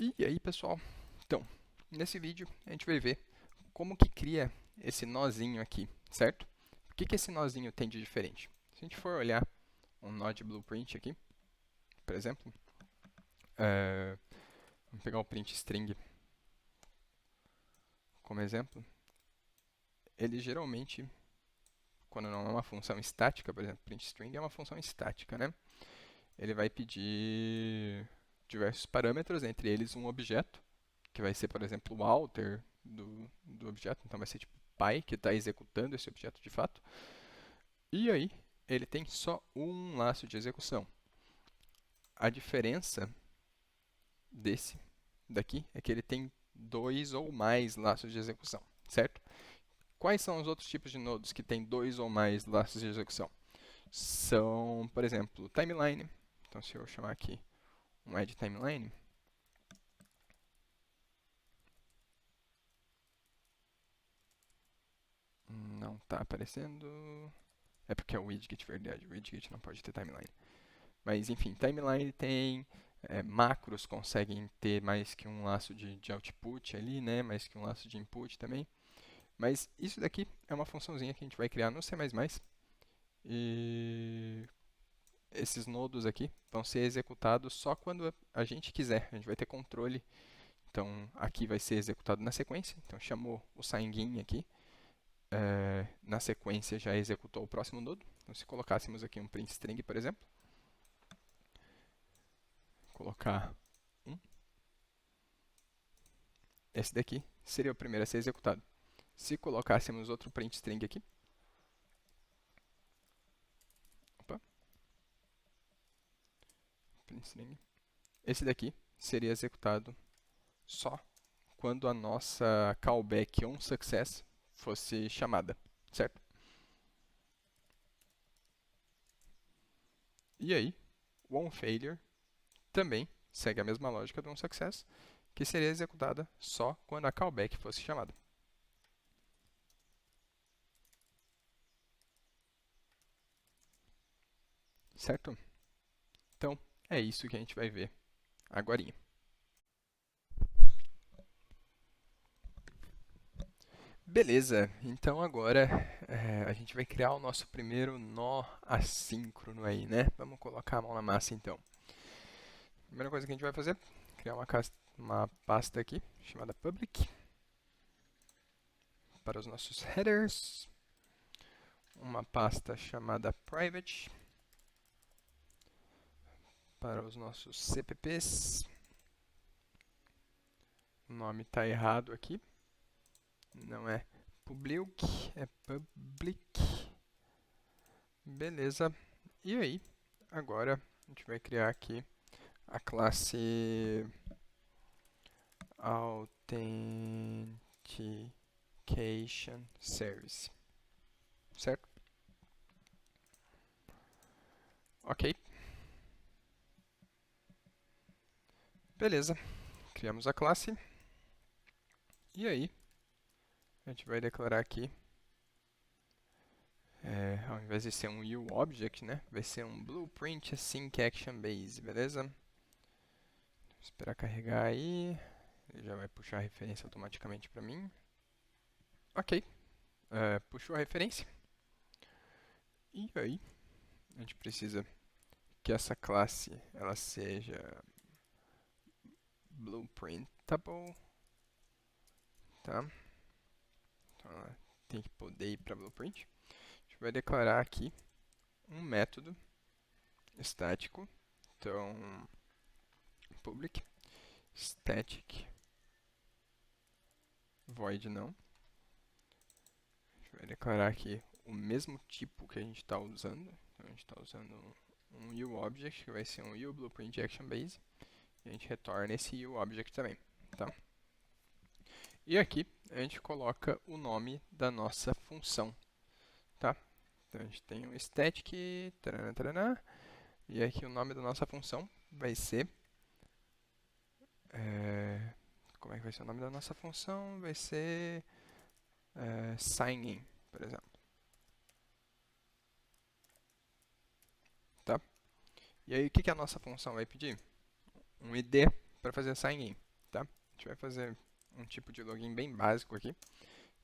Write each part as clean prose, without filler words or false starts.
E aí, pessoal? Então, nesse vídeo a gente vai ver como que cria esse nozinho aqui, certo? O que que esse nozinho tem de diferente? Se a gente for olhar um nó de blueprint aqui, por exemplo, vamos pegar o print string como exemplo, ele geralmente, quando não é uma função estática, por exemplo, print string é uma função estática, né? Ele vai pedir diversos parâmetros, entre eles um objeto, que vai ser, por exemplo, o alter do objeto, então vai ser tipo pi, que está executando esse objeto de fato. E aí, ele tem só um laço de execução. A diferença desse daqui é que ele tem dois ou mais laços de execução, certo? Quais são os outros tipos de nodos que têm dois ou mais laços de execução? São, por exemplo, timeline. Então, se eu chamar aqui um add timeline, não está aparecendo. É porque é o widget, verdade. O widget não pode ter timeline. Mas, enfim, timeline tem macros conseguem ter mais que um laço de output ali, né? Mais que um laço de input também. Mas isso daqui é uma funçãozinha que a gente vai criar no C++. E esses nodos aqui vão ser executados só quando a gente quiser. A gente vai ter controle. Então, aqui vai ser executado na sequência. Então, chamou o SignIn aqui. Na sequência, já executou o próximo nodo. Então, se colocássemos aqui um print string, por exemplo, colocar esse daqui seria o primeiro a ser executado. Se colocássemos outro print string aqui, opa, print string, esse daqui seria executado só quando a nossa callback onSuccess fosse chamada, certo? E aí, o onFailure também segue a mesma lógica do onSuccess, que seria executada só quando a callback fosse chamada. Certo? Então, é isso que a gente vai ver agora. Beleza, então agora a gente vai criar o nosso primeiro nó assíncrono aí, né? Vamos colocar a mão na massa então. Primeira coisa que a gente vai fazer, criar uma pasta aqui, chamada public, para os nossos headers. Uma pasta chamada private, para os nossos CPPs. O nome está errado aqui, não é public, é public. Beleza, e aí, agora a gente vai criar aqui a classe Authentication Service, certo? Ok, beleza, criamos a classe, e aí a gente vai declarar aqui, ao invés de ser um uObject, né, vai ser um Blueprint Async Action Base, beleza? Vou esperar carregar aí, ele já vai puxar a referência automaticamente para mim. Ok, puxou a referência, e aí a gente precisa que essa classe ela seja blueprintable, tá? Então ela tem que poder ir para blueprint. A gente vai declarar aqui um método estático, então public static void não. A gente vai declarar aqui o mesmo tipo que a gente está usando. Então a gente está usando um uObject, que vai ser um uBlueprintActionBase. E a gente retorna esse uObject também, tá? E aqui a gente coloca o nome da nossa função, tá? Então a gente tem um static, tarana, tarana, e aqui o nome da nossa função vai ser... como é que vai ser o nome da nossa função? Vai ser sign-in, por exemplo. Tá? E aí o que a nossa função vai pedir? Um ID para fazer sign-in. gente vai fazer um tipo de login bem básico aqui,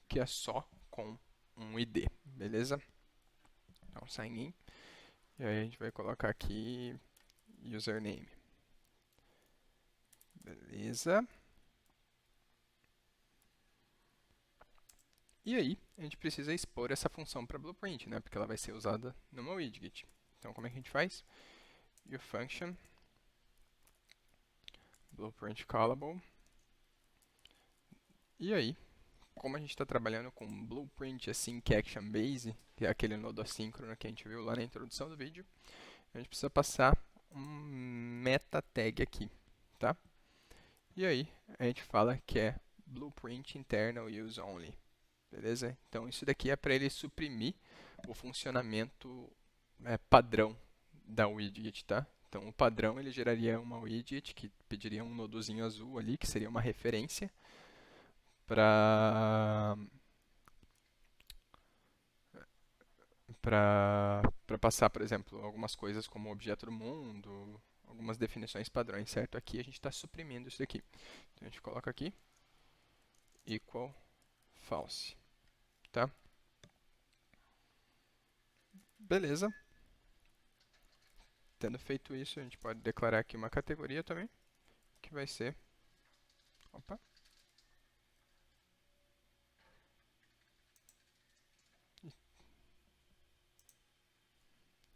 que é só com um ID, beleza? Então, sign in. E aí a gente vai colocar aqui username. Beleza. E aí, a gente precisa expor essa função para Blueprint, né? Porque ela vai ser usada numa widget. Então, como é que a gente faz? Function Blueprint Callable. E aí, como a gente está trabalhando com Blueprint Async Action Base, que é aquele nodo assíncrono que a gente viu lá na introdução do vídeo, a gente precisa passar um meta tag aqui, tá? E aí, a gente fala que é Blueprint Internal Use Only, beleza? Então, isso daqui é para ele suprimir o funcionamento padrão da widget, tá? Então, o padrão ele geraria uma widget que pediria um nodozinho azul ali, que seria uma referência para passar, por exemplo, algumas coisas como objeto do mundo, algumas definições padrões, certo? Aqui a gente está suprimindo isso daqui. Então, a gente coloca aqui equal false, tá? Beleza. Tendo feito isso, a gente pode declarar aqui uma categoria também, que vai ser... Opa.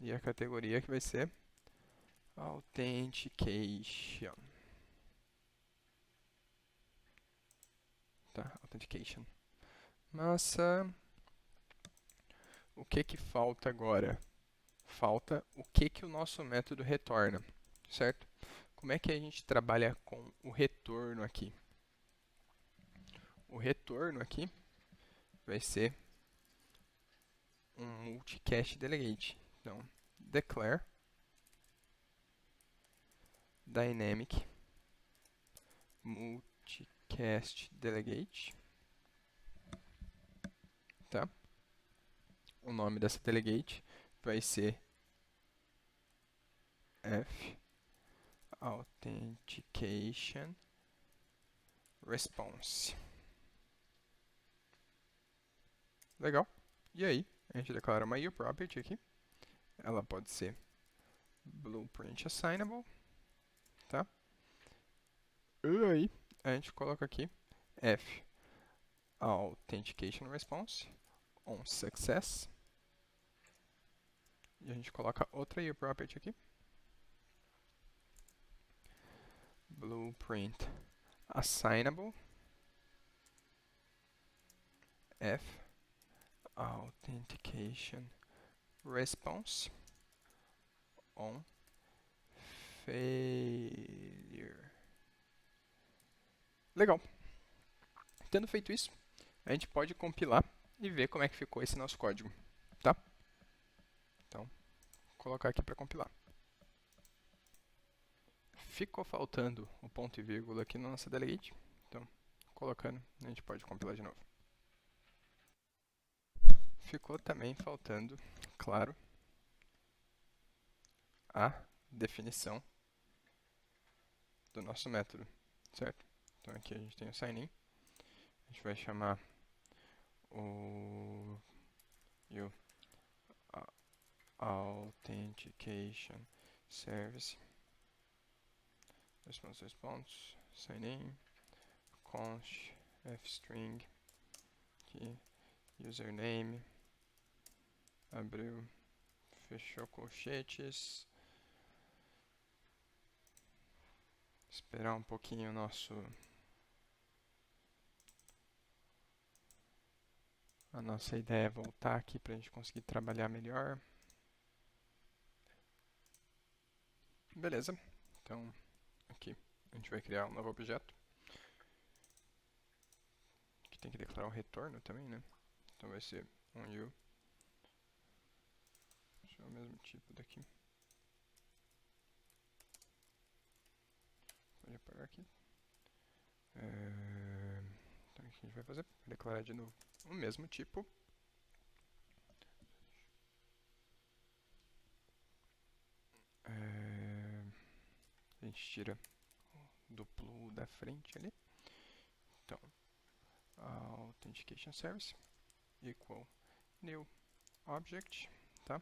E a categoria que vai ser Authentication. Tá, Authentication. Massa. O que que falta agora? Falta o que que o nosso método retorna, certo? Como é que a gente trabalha com o retorno aqui? O retorno aqui vai ser um multicast delegate. Então, declare dynamic multicast delegate, tá? O nome dessa delegate vai ser f authentication response. Legal. E aí, a gente declara uma uProperty aqui. Ela pode ser blueprint assignable, tá? E aí, a gente coloca aqui f authentication response on success. E a gente coloca outra uProperty aqui. Blueprint assignable f authentication response on failure. Legal. Tendo feito isso, a gente pode compilar e ver como é que ficou esse nosso código, tá? Então, vou colocar aqui para compilar. Ficou faltando o ponto e vírgula aqui na nossa delegate, então, colocando, a gente pode compilar de novo. Ficou também faltando, claro, a definição do nosso método, certo? Então aqui a gente tem o sign-in, a gente vai chamar o authentication service, response, sign-in, const fstring, aqui, username, abriu, fechou colchetes, esperar um pouquinho a nossa ideia voltar aqui para a gente conseguir trabalhar melhor. Beleza, então aqui a gente vai criar um novo objeto, que tem que declarar um retorno também, né? Então vai ser um u, deixa eu o mesmo tipo daqui. Pode apagar aqui. Então o que a gente vai fazer? Declarar de novo o mesmo tipo. A gente tira o duplo da frente ali. Então, authentication service equal new object, tá?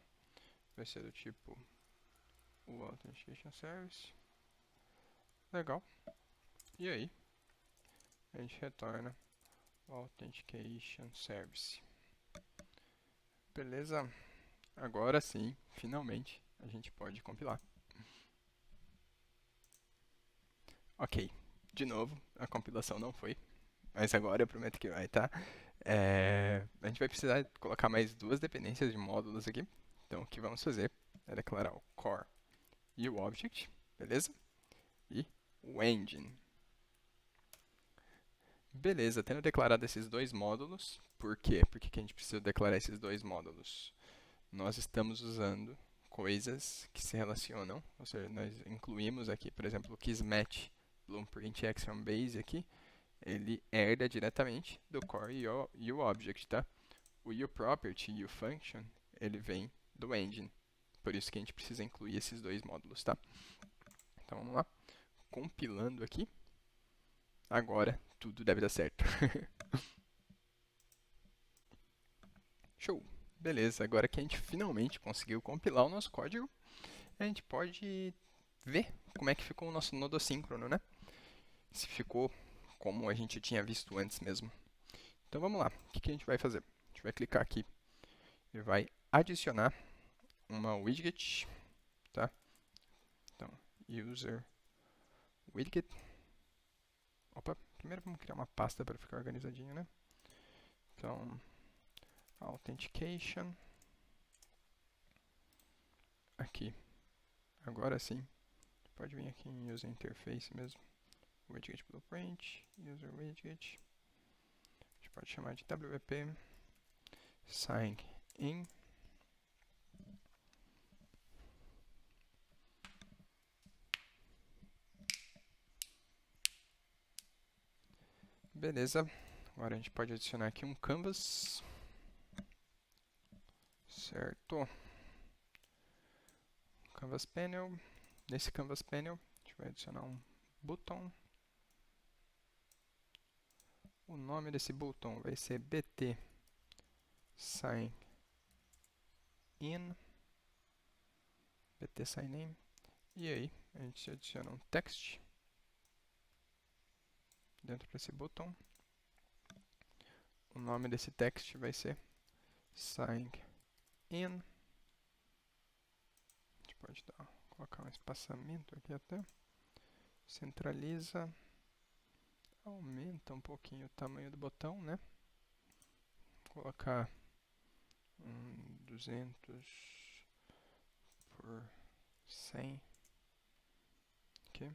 Vai ser do tipo o authentication service. Legal. E aí, a gente retorna o authentication service. Beleza? Agora sim, finalmente, a gente pode compilar. Ok, de novo, a compilação não foi, mas agora eu prometo que vai, tá? A gente vai precisar colocar mais duas dependências de módulos aqui. Então, o que vamos fazer é declarar o core e o object, beleza? E o engine. Beleza, tendo declarado esses dois módulos, por quê? Por que a gente precisa declarar esses dois módulos? Nós estamos usando coisas que se relacionam, ou seja, nós incluímos aqui, por exemplo, o Kismet Blueprint Action Base aqui, ele herda diretamente do core e o object, tá? O uProperty e o function, ele vem do engine. Por isso que a gente precisa incluir esses dois módulos, tá? Então vamos lá. Compilando aqui. Agora tudo deve dar certo. Show! Beleza, agora que a gente finalmente conseguiu compilar o nosso código, a gente pode ver como é que ficou o nosso nodo assíncrono, né? Se ficou como a gente tinha visto antes mesmo. Então vamos lá, o que a gente vai fazer? A gente vai clicar aqui e vai adicionar uma widget, tá? Então, user widget. Opa, primeiro vamos criar uma pasta para ficar organizadinho, né? Então, authentication. Aqui. Agora sim, pode vir aqui em user interface mesmo. Widget blueprint, user widget. A gente pode chamar de WP sign in. Beleza. Agora a gente pode adicionar aqui um canvas. Certo. Canvas panel. Nesse canvas panel, a gente vai adicionar um button. O nome desse button vai ser BT sign in. BT sign in. E aí, a gente adiciona um text dentro desse botão. O nome desse text vai ser sign in. A gente pode colocar um espaçamento aqui até. Centraliza. Aumenta um pouquinho o tamanho do botão, né? Vou colocar 200 por 100. Aqui.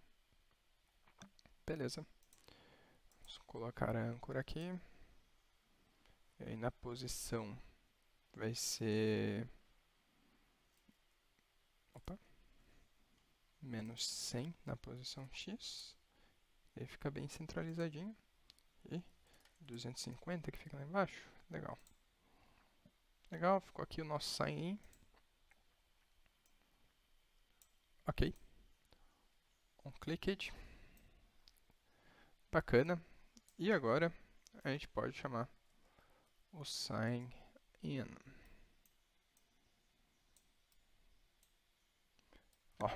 Beleza. Vamos colocar a âncora aqui. E aí na posição vai ser... Opa. Menos 100 na posição X. E aí fica bem centralizadinho. E 250 que fica lá embaixo. Legal. Legal, ficou aqui o nosso sign in. Ok. On-clicked. Bacana. E agora a gente pode chamar o sign in. Ó,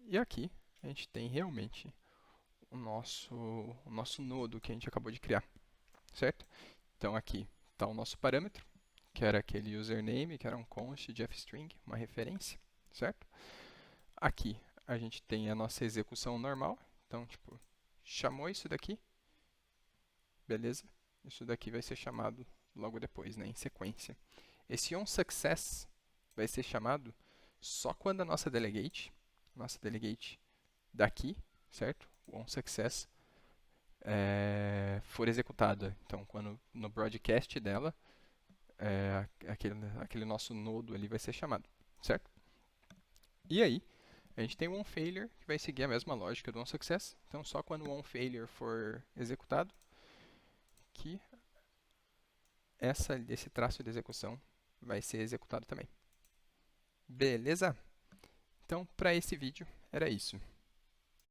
e aqui a gente tem realmente o nosso nodo que a gente acabou de criar, certo? Então aqui está o nosso parâmetro, que era aquele username, que era um const de fstring, uma referência, certo? Aqui a gente tem a nossa execução normal, então tipo, chamou isso daqui, beleza? Isso daqui vai ser chamado logo depois, né, em sequência. Esse onSuccess vai ser chamado só quando a nossa delegate daqui, certo? O onSuccess for executada. Então, quando no broadcast dela, aquele nosso nodo ali vai ser chamado, certo? E aí, a gente tem o onFailure, que vai seguir a mesma lógica do onSuccess. Então, só quando o onFailure for executado, que esse traço de execução vai ser executado também. Beleza? Então, para esse vídeo, era isso.